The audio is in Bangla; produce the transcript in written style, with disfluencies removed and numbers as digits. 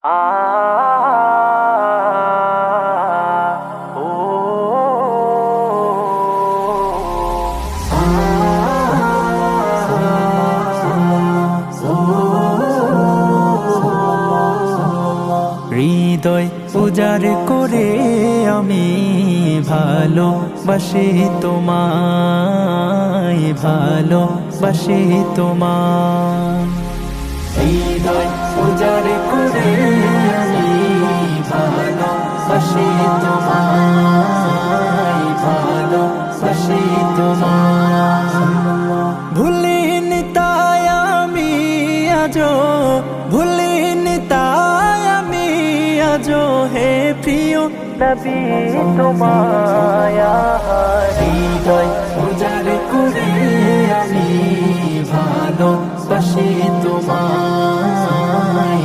আ ও হৃদয় উজাড় করে আমি ভালোবাসি তোমায়, ভালোবাসি তোমায়। হৃদয় উজাড় করে আমি ভালোবাসি তোমায়, ভালোবাসি তোমায়। ভুলিনি তাই আমি আজো, ভুলিনি তাই আমি আজো হে প্রিয় নবী তোমায়। হৃদয় উজাড় করে আমি ভালোবাসি তোমায়।